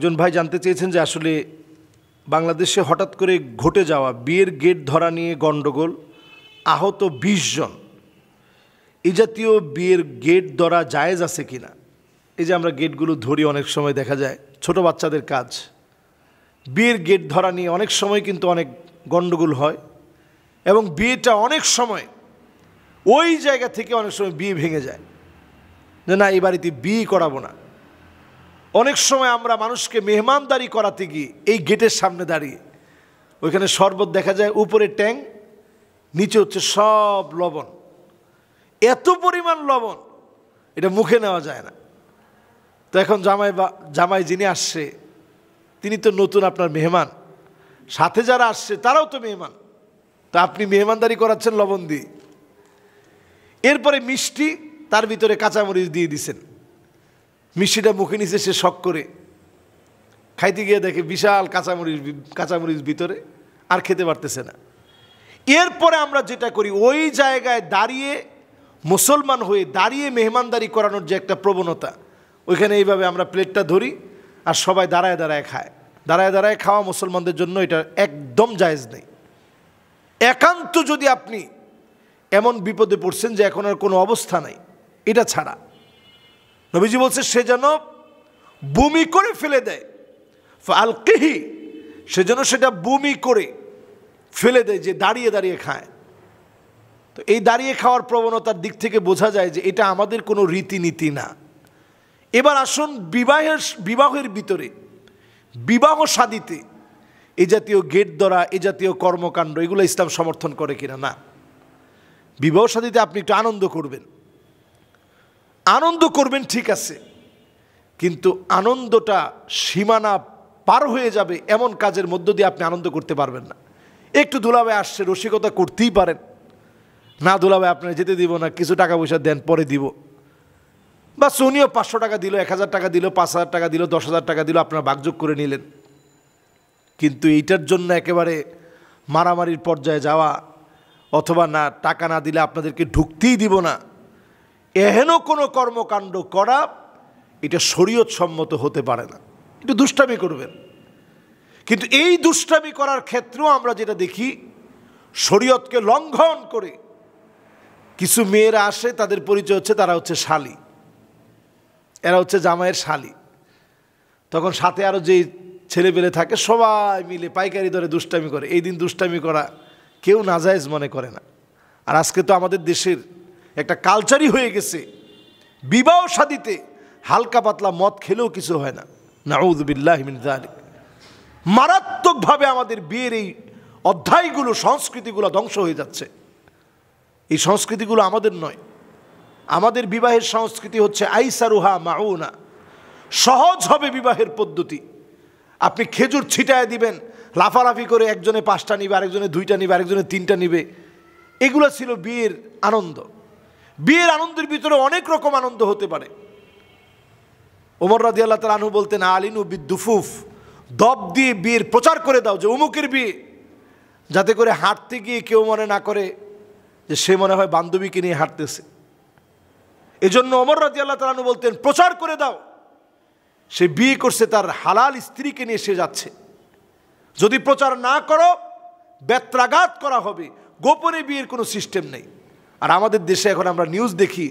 একজন ভাই জানতে চেয়েছেন যে আসলে বাংলাদেশে হঠাৎ করে ঘটে যাওয়া বিয়ের গেট ধরা নিয়ে গণ্ডগোল, আহত ২০ জন, এই জাতীয় বিয়ের গেট ধরা জায়েজ আছে কিনা। এই যে আমরা গেটগুলো ধরি, অনেক সময় দেখা যায় ছোট বাচ্চাদের কাজ। বিয়ের গেট ধরা নিয়ে অনেক সময় কিন্তু অনেক গণ্ডগোল হয় এবং বিয়েটা অনেক সময় ওই জায়গা থেকে অনেক সময় বিয়ে ভেঙে যায় যে না, এই বাড়িতে বিয়ে করাবো না। অনেক সময় আমরা মানুষকে মেহমানদারি করাতে গিয়ে এই গেটের সামনে দাঁড়িয়ে ওইখানে শরবত দেখা যায়, উপরে ট্যাং, নিচে হচ্ছে সব লবণ, এত পরিমাণ লবণ এটা মুখে নেওয়া যায় না। তো এখন জামাই যিনি আসছে তিনি তো নতুন আপনার মেহমান, সাথে যারা আসছে তারাও তো মেহমান, তো আপনি মেহমানদারি করাচ্ছেন লবণ দিয়ে। এরপরে মিষ্টি, তার ভিতরে কাঁচামরিচ দিয়ে দিছেন, মিষ্টিটা মুখে নিচে সে শখ করে খাইতে গিয়ে দেখে বিশাল কাঁচামরিচ ভিতরে, আর খেতে পারতেছে না। এরপরে আমরা যেটা করি, ওই জায়গায় দাঁড়িয়ে মুসলমান হয়ে দাঁড়িয়ে মেহমানদারি করানোর যে একটা প্রবণতা, ওইখানে এইভাবে আমরা প্লেটটা ধরি আর সবাই দাঁড়ায় দাঁড়ায় খায়। দাঁড়ায় দাঁড়ায় খাওয়া মুসলমানদের জন্য এটা একদম জায়েজ নেই। একান্ত যদি আপনি এমন বিপদে পড়ছেন যে এখন আর কোনো অবস্থা নাই, এটা ছাড়া নবীজি বলছে সে যেন বমি করে ফেলে দেয়, ফালকিহি, সে যেন সেটা বমি করে ফেলে দেয় যে দাঁড়িয়ে দাঁড়িয়ে খায়। তো এই দাঁড়িয়ে খাওয়ার প্রবণতার দিক থেকে বোঝা যায় যে এটা আমাদের কোনো রীতিনীতি না। এবার আসুন বিবাহের ভিতরে, বিবাহ শাদীতে এই জাতীয় গেট ধরা, এই জাতীয় কর্মকাণ্ড, এগুলো ইসলাম সমর্থন করে কিনা। না, বিবাহ শাদীতে আপনি একটু আনন্দ করবেন ঠিক আছে, কিন্তু আনন্দটা সীমানা পার হয়ে যাবে এমন কাজের মধ্য দিয়ে আপনি আনন্দ করতে পারবেন না। একটু দুলাভাই আসছে, রসিকতা করতেই পারেন, না দুলাভাই আপনারা যেতে দিব না, কিছু টাকা পয়সা দেন পরে দিব, বা উনিও ৫০০ টাকা দিল, ১০০০ টাকা দিল, ৫০০০ টাকা দিল, ১০০০০ টাকা দিল, আপনারা ভাগযোগ করে নিলেন। কিন্তু এইটার জন্য একেবারে মারামারির পর্যায়ে যাওয়া, অথবা না টাকা না দিলে আপনাদেরকে ঢুকতেই দিব না, এহেন কোনো কর্মকাণ্ড করা, এটা শরীয়ত সম্মত হতে পারে না। একটু দুষ্টামি করবেন, কিন্তু এই দুষ্টামি করার ক্ষেত্রেও আমরা যেটা দেখি, শরীয়তকে লঙ্ঘন করে কিছু মেয়েরা আসে, তাদের পরিচয় হচ্ছে তারা হচ্ছে শালি, এরা হচ্ছে জামাইয়ের শালি। তখন সাথে আরও যেই ছেলেপেলে থাকে সবাই মিলে পাইকারি দরে দুষ্টামি করে। এই দিন দুষ্টামি করা কেউ নাজায়েজ মনে করে না। আর আজকে তো আমাদের দেশের একটা কালচারই হয়ে গেছে, বিবাহ শাদীতে হালকা পাতলা মদ খেলেও কিছু হয় না। নাউযু বিল্লাহি মিন যালিক। মারাত্মকভাবে আমাদের বিয়ের এই অধ্যায়গুলো, সংস্কৃতিগুলো ধ্বংস হয়ে যাচ্ছে। এই সংস্কৃতিগুলো আমাদের নয়। আমাদের বিবাহের সংস্কৃতি হচ্ছে আইসারুহা মাউনা, সহজ হবে বিবাহের পদ্ধতি। আপনি খেজুর ছিটায় দিবেন, লাফালাফি করে একজনে ৫টা নিবে, আরেকজনে ২টা নিবে, আরেকজনে ৩টা নিবে। এগুলো ছিল বিয়ের আনন্দ। বিয়ের আনন্দের ভিতরে অনেক রকম আনন্দ হতে পারে। ওমর রাদিয়াল্লাহু তাআলা আনহু বলতেন, আলিনু বিদ্দুফুফ, দব দিয়ে বিয়ের প্রচার করে দাও যে অমুকের বিয়ে, যাতে করে হাঁটতে গিয়ে কেউ মনে না করে যে সে মনে হয় বান্ধবীকে নিয়ে হাঁটতেছে। এজন্য ওমর রাদিয়াল্লাহু তাআলা আনহু বলতেন, প্রচার করে দাও সে বিয়ে করছে, তার হালাল স্ত্রীকে নিয়ে সে যাচ্ছে। যদি প্রচার না করো বেত্রাঘাত করা হবে। গোপনে বিয়ের কোনো সিস্টেম নেই। আর আমাদের দেশে এখন আমরা নিউজ দেখি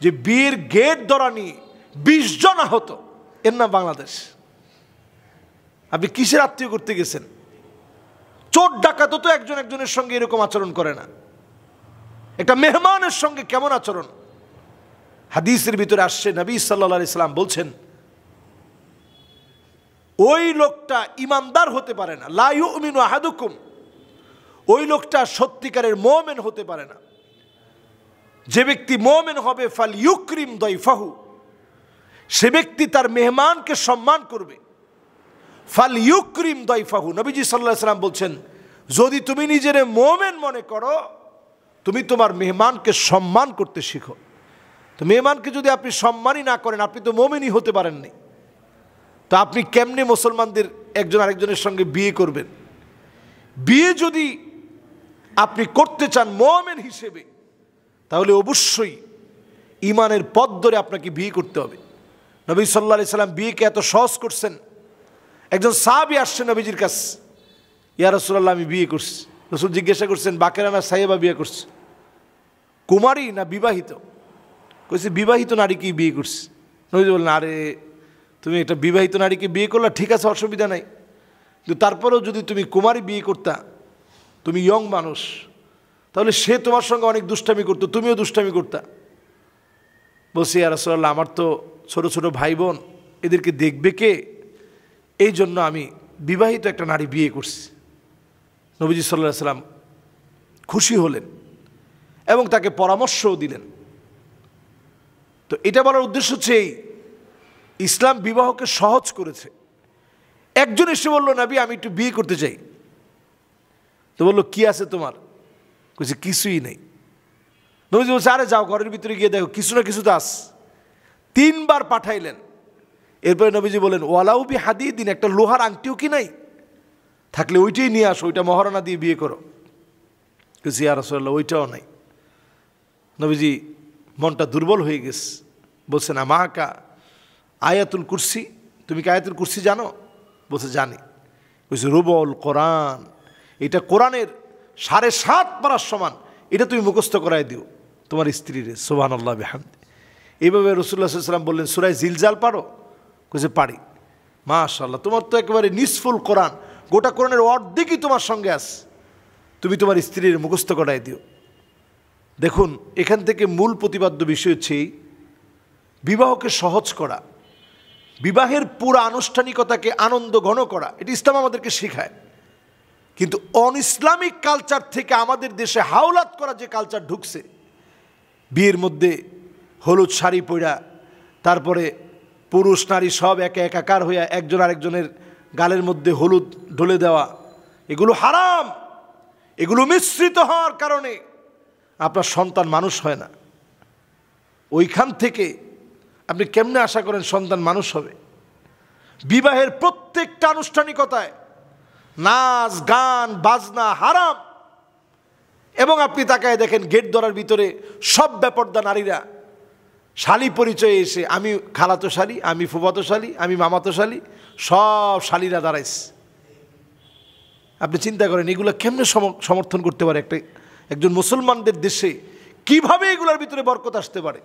যে বিয়ের গেট ধরা নিয়ে ২০ জন আহত, এর নাম বাংলাদেশ। আপনি কিসের আত্মীয় করতে গেছেন? চোর ডাকাতও তো একজন একজনের সঙ্গে এরকম আচরণ করে না। একটা মেহমানের সঙ্গে কেমন আচরণ! হাদিসের ভিতরে আসছে, নবী সাল্লাল্লাহু আলাইহি সাল্লাম বলছেন, ওই লোকটা ইমানদার হতে পারে না, লা ইউমিনু আহাদুকুম, ওই লোকটা সত্যিকারের মুমিন হতে পারে না। যে ব্যক্তি মুমিন হবে, ফাল ইউকরিম দাইফাহু, সে ব্যক্তি তার মেহমানকে সম্মান করবে। ফাল ইউকরিম দাইফাহু, নবীজি সাল্লাল্লাহু আলাইহি সাল্লাম বলছেন, যদি তুমি নিজের মুমিন মনে করো, তুমি তোমার মেহমানকে সম্মান করতে শিখো। তো মেহমানকে যদি আপনি সম্মানই না করেন, আপনি তো মুমিনই হতে পারেননি। তো আপনি কেমনে মুসলমানদের একজন আরেকজনের সঙ্গে বিয়ে করবেন? বিয়ে যদি আপনি করতে চান মুমিন হিসেবে, তাহলে অবশ্যই ঈমানের পথ ধরে আপনাকে বিয়ে করতে হবে। নবী সাল্লাল্লাহু আলাইহি সাল্লাম বিয়েকে এত সহজ করছেন, একজন সাহাবী আসছেন নবীজির কাছে, ইয়া রাসূলুল্লাহ আমি বিয়ে করছি। রাসূল জিজ্ঞাসা করছেন বাকেরা না সাইয়েবা বিয়ে করছে, কুমারী না বিবাহিত? কইছে বিবাহিত নারীকে বিয়ে করছি। নবীজি বললেন আরে তুমি একটা বিবাহিত নারীকে বিয়ে করলা, ঠিক আছে অসুবিধা নাই, কিন্তু তারপরেও যদি তুমি কুমারী বিয়ে করতা, তুমি ইয়ং মানুষ, তাহলে সে তোমার সঙ্গে অনেক দুষ্টামি করতো, তুমিও দুষ্টামি করতা। বলছি ইয়া রাসূলুল্লাহ আমার তো ছোট ছোট ভাই বোন, এদেরকে দেখবে কে, এই জন্য আমি বিবাহিত একটা নারী বিয়ে করছি। নবীজি সাল্লাল্লাহু আলাইহি সাল্লাম খুশি হলেন এবং তাকে পরামর্শও দিলেন। তো এটা বলার উদ্দেশ্য হচ্ছে এই, ইসলাম বিবাহকে সহজ করেছে। একজন এসে বলল নবী আমি একটু বিয়ে করতে চাই। তো বললো কি আছে তোমার? কইছে কিছুই নেই। নবীজি বলছে আরে যাও ঘরের ভিতরে গিয়ে দেখো কিছু না কিছু তো আস। 3 বার পাঠাইলেন। এরপরে নবীজি বলেন ওয়ালাউ বি হাদিদিন, একটা লোহার আংটিও কি নাই? থাকলে ওইটাই নিয়ে আসো, ওইটা মহারণা দিয়ে বিয়ে করো। কইছে ইয়া রাসূলুল্লাহ ওইটাও নাই। নবীজি মনটা দুর্বল হয়ে গেছে, বলছেন আমাকা আয়াতুল কুরসি, তুমি কি আয়াতুল কুরসি জানো? বলছে জানি। বলছে রুবুল কোরআন, এটা কোরআনের 7.5 পারার সমান, এটা তুমি মুখস্থ করায় দিও তোমার স্ত্রীর। সুবহানাল্লাহ বিহামদি। এইভাবে রাসূলুল্লাহ সাল্লাল্লাহু আলাইহি ওয়াসাল্লাম বললেন সূরা জিলজাল পারো? কইছে পারি। মাশাআল্লাহ, তোমার তো একেবারে নিসফুল কোরআন, গোটা কোরআনের অর্ধেকই তোমার সঙ্গে আছে, তুমি তোমার স্ত্রীর মুখস্থ করায় দিও। দেখুন এখান থেকে মূল প্রতিপাদ্য বিষয় হচ্ছে বিবাহকে সহজ করা, বিবাহের পুরো আনুষ্ঠানিকতাকে আনন্দ ঘন করা, এটা ইসলাম আমাদেরকে শেখায়। কিন্তু অন ইসলামিক কালচার থেকে আমাদের দেশে হাওলাত করা যে কালচার ঢুকছে, বিয়ের মধ্যে হলুদ শাড়ি পরা, তারপরে পুরুষ নারী সব একে একাকার হইয়া একজন আরেকজনের গালের মধ্যে হলুদ ঢলে দেওয়া, এগুলো হারাম। এগুলো মিশ্রিত হওয়ার কারণে আপনার সন্তান মানুষ হয় না। ওইখান থেকে আপনি কেমনে আশা করেন সন্তান মানুষ হবে? বিবাহের প্রত্যেকটা আনুষ্ঠানিকতায় নাচ গান বাজনা হারাম। এবং আপনি তাকায় দেখেন গেট ধরার ভিতরে সব বেপর্দা নারীরা শালী পরিচয়ে এসে আমি খালাতো শালী, আমি ফুফাতো শালী, আমি মামাতো শালী, সব শালীরা দাঁড়াইছে। আপনি চিন্তা করেন এগুলো কেমনে সমর্থন করতে পারে একজন মুসলমানদের দেশে? কিভাবে এগুলোর ভিতরে বরকত আসতে পারে?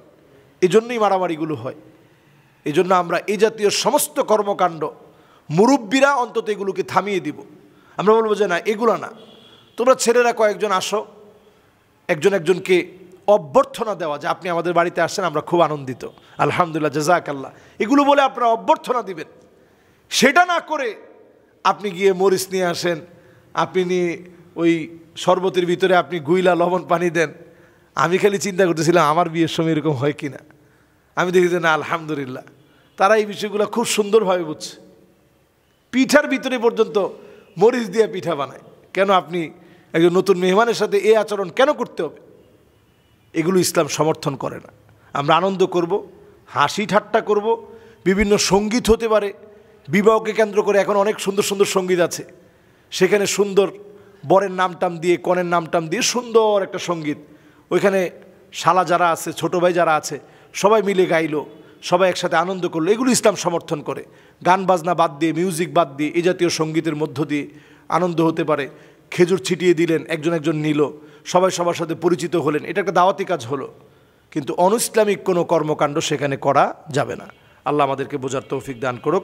এই জন্যই মারামারিগুলো হয়। এই জন্য আমরা এই জাতীয় সমস্ত কর্মকাণ্ড মুরব্বীরা অন্তত এগুলোকে থামিয়ে দিব। আমরা বলবো যে না এগুলো না, তোমরা ছেলেরা কয়েকজন আসো, একজনকে অভ্যর্থনা দেওয়া যে আপনি আমাদের বাড়িতে আসছেন, আমরা খুব আনন্দিত, আলহামদুলিল্লাহ জাযাকাল্লাহ, এগুলো বলে আপনারা অভ্যর্থনা দিবেন। সেটা না করে আপনি গিয়ে মরিচ নিয়ে আসেন, আপনি নিয়ে ওই শরবতের ভিতরে আপনি গুইলা লবণ পানি দেন। আমি খালি চিন্তা করতেছিলাম আমার বিয়ের সময় এরকম হয় কি না। আমি দেখি যে না আলহামদুলিল্লাহ তারা এই বিষয়গুলো খুব সুন্দরভাবে বুঝছে। পিঠার ভিতরে পর্যন্ত মরিচ দিয়ে পিঠা বানায়। কেন আপনি একজন নতুন মেহমানের সাথে এই আচরণ কেন করতে হবে? এগুলো ইসলাম সমর্থন করে না। আমরা আনন্দ করব, হাসি ঠাট্টা করব, বিভিন্ন সঙ্গীত হতে পারে। বিবাহকে কেন্দ্র করে এখন অনেক সুন্দর সুন্দর সঙ্গীত আছে, সেখানে সুন্দর বরের নামটাম দিয়ে কনের নামটাম দিয়ে সুন্দর একটা সঙ্গীত, ওইখানে শালা যারা আছে ছোটো ভাই যারা আছে সবাই মিলে গাইলো, সবাই একসাথে আনন্দ করলো। এগুলো ইসলাম সমর্থন করে। গান বাজনা বাদ দিয়ে, মিউজিক বাদ দিয়ে এই জাতীয় সঙ্গীতের মধ্য দিয়ে আনন্দ হতে পারে। খেজুর ছিটিয়ে দিলেন, একজন নিল, সবাই সবার সাথে পরিচিত হলেন, এটা একটা দাওয়াতি কাজ হলো। কিন্তু অনইসলামিক কোনো কর্মকাণ্ড সেখানে করা যাবে না। আল্লাহ আমাদেরকে বোঝার তৌফিক দান করুক।